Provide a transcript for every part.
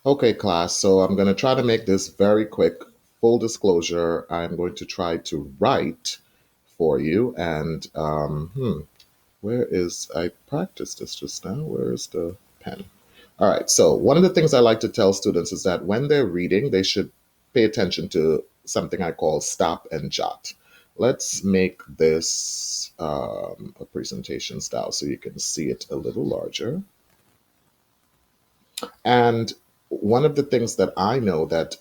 Okay, class. So I'm going to try to make this very quick. Full disclosure, I'm going to try to write for you. Where is, I practiced this just now. Where is the pen? All right. So one of the things I like to tell students is that when they're reading, they should pay attention to something I call stop and jot. Let's make this a presentation style so you can see it a little larger. And one of the things that I know that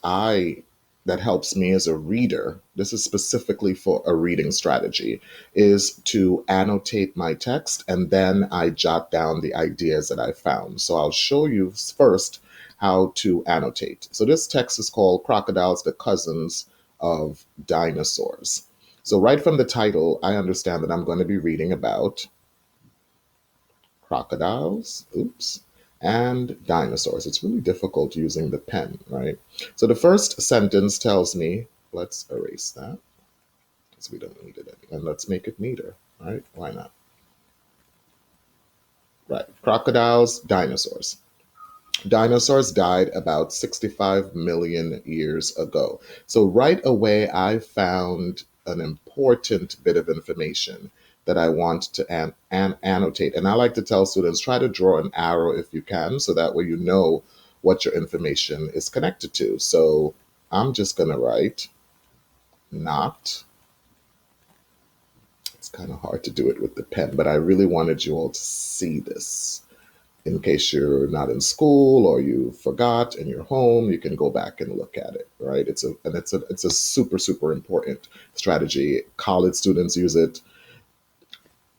helps me as a reader, this is specifically for a reading strategy, is to annotate my text and then I jot down the ideas that I found. So I'll show you first how to annotate. So this text is called Crocodiles, the Cousins of Dinosaurs. So right from the title, I understand that I'm going to be reading about crocodiles, oops, and dinosaurs. It's really difficult using the pen, right? So the first sentence tells me, let's erase that because we don't need it anymore. And let's make it neater, right? Why not? Right, crocodiles, dinosaurs. Dinosaurs died about 65 million years ago. So right away, I found an important bit of information that I want to annotate. And I like to tell students, try to draw an arrow if you can, so that way you know what your information is connected to. So I'm just going to write not. It's kind of hard to do it with the pen, but I really wanted you all to see this in case you're not in school or you forgot and you're home, you can go back and look at it, right? It's a super important strategy. College students use it.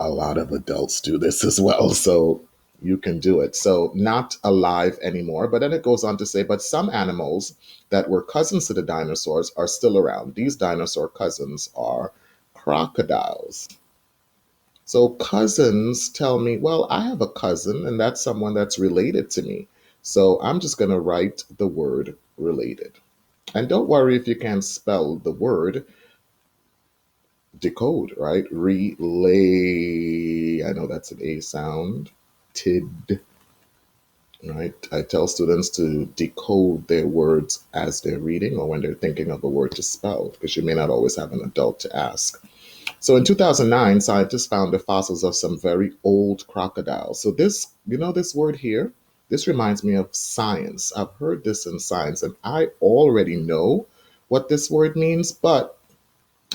A lot of adults do this as well, so you can do it. So not alive anymore, but then it goes on to say, but some animals that were cousins to the dinosaurs are still around. These dinosaur cousins are crocodiles. So cousins tell me, well, I have a cousin, and that's someone that's related to me. So I'm just going to write the word related. And don't worry if you can't spell the word decode, right? Relay. I know that's an A sound. Tid, right? I tell students to decode their words as they're reading or when they're thinking of a word to spell, because you may not always have an adult to ask. So in 2009, scientists found the fossils of some very old crocodiles. So this, this word here, this reminds me of science. I've heard this in science and I already know what this word means, but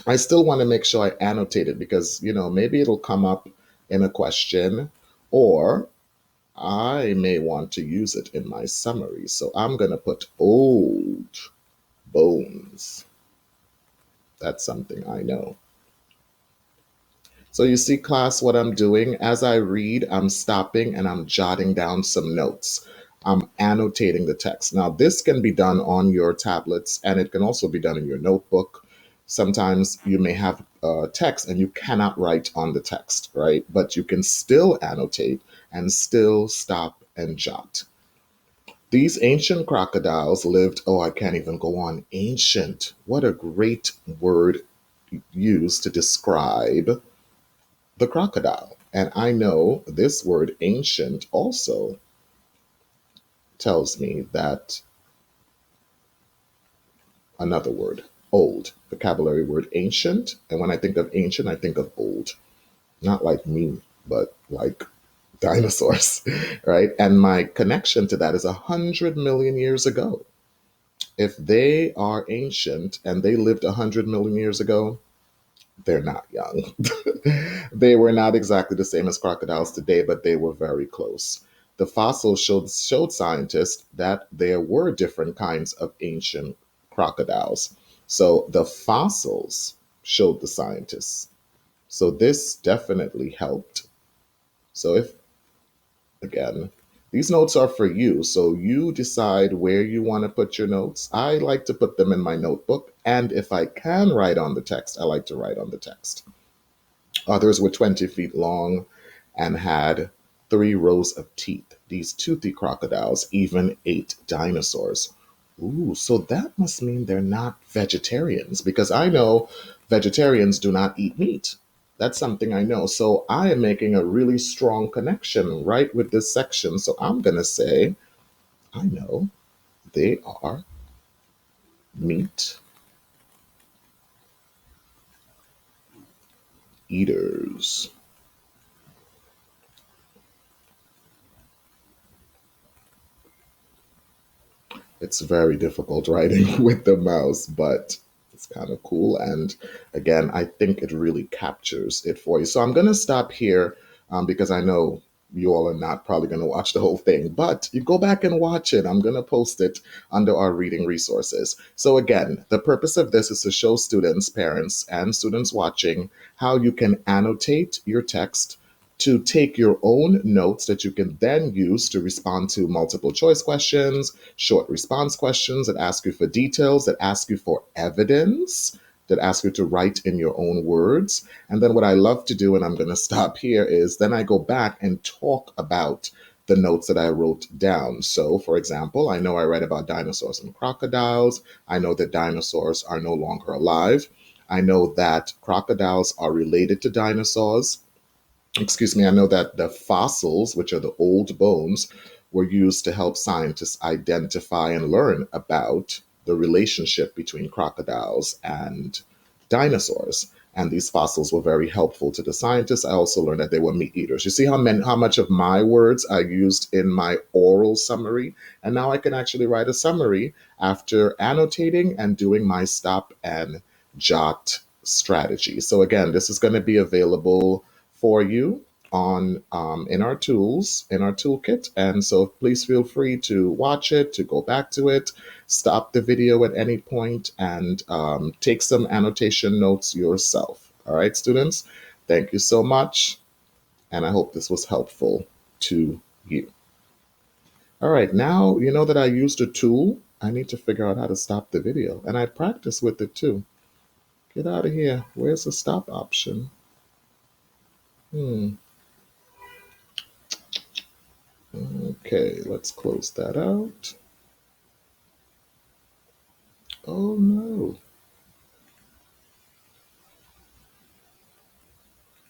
I still want to make sure I annotate it because, maybe it'll come up in a question or I may want to use it in my summary. So I'm going to put old bones. That's something I know. So you see, class, what I'm doing as I read, I'm stopping and I'm jotting down some notes. I'm annotating the text. Now, this can be done on your tablets and it can also be done in your notebook. Sometimes you may have text and you cannot write on the text, right? But you can still annotate and still stop and jot. These ancient crocodiles lived, oh, I can't even go on. Ancient. What a great word used to describe the crocodile. And I know this word ancient also tells me that another word, old, vocabulary word ancient. And when I think of ancient, I think of old, not like me, but like dinosaurs, right? And my connection to that is 100 million years ago. If they are ancient and they lived 100 million years ago, they're not young. They were not exactly the same as crocodiles today, but they were very close. The fossils showed scientists that there were different kinds of ancient crocodiles. So the fossils showed the scientists. So this definitely helped. So if, again, these notes are for you. So you decide where you want to put your notes. I like to put them in my notebook. And if I can write on the text, I like to write on the text. Others were 20 feet long and had 3 rows of teeth. These toothy crocodiles even ate dinosaurs. Ooh, so that must mean they're not vegetarians because I know vegetarians do not eat meat. That's something I know. So I am making a really strong connection right with this section. So I'm going to say, I know They are meat eaters. It's very difficult writing with the mouse, but it's kind of cool. And again, I think it really captures it for you. So I'm going to stop here because I know you all are not probably going to watch the whole thing, but you go back and watch it. I'm going to post it under our reading resources. So again, the purpose of this is to show students, parents, and students watching how you can annotate your text to take your own notes that you can then use to respond to multiple choice questions, short response questions that ask you for details, that ask you for evidence, that ask you to write in your own words. And then what I love to do, and I'm going to stop here, is then I go back and talk about the notes that I wrote down. So, for example, I know I read about dinosaurs and crocodiles. I know that dinosaurs are no longer alive. I know that crocodiles are related to dinosaurs. Excuse me, I know that the fossils, which are the old bones, were used to help scientists identify and learn about the relationship between crocodiles and dinosaurs. And these fossils were very helpful to the scientists. I also learned that they were meat eaters. You see how much of my words I used in my oral summary? And now I can actually write a summary after annotating and doing my stop and jot strategy. So again, this is going to be available for you on in our tools in our toolkit, and so please feel free to watch it, to go back to it, stop the video at any point, and take some annotation notes yourself. All right, students, thank you so much, and I hope this was helpful to you. All right, now you know that I used a tool. I need to figure out how to stop the video, and I practice with it too. Get out of here. Where's the stop option? Hmm. Okay, let's close that out. Oh no.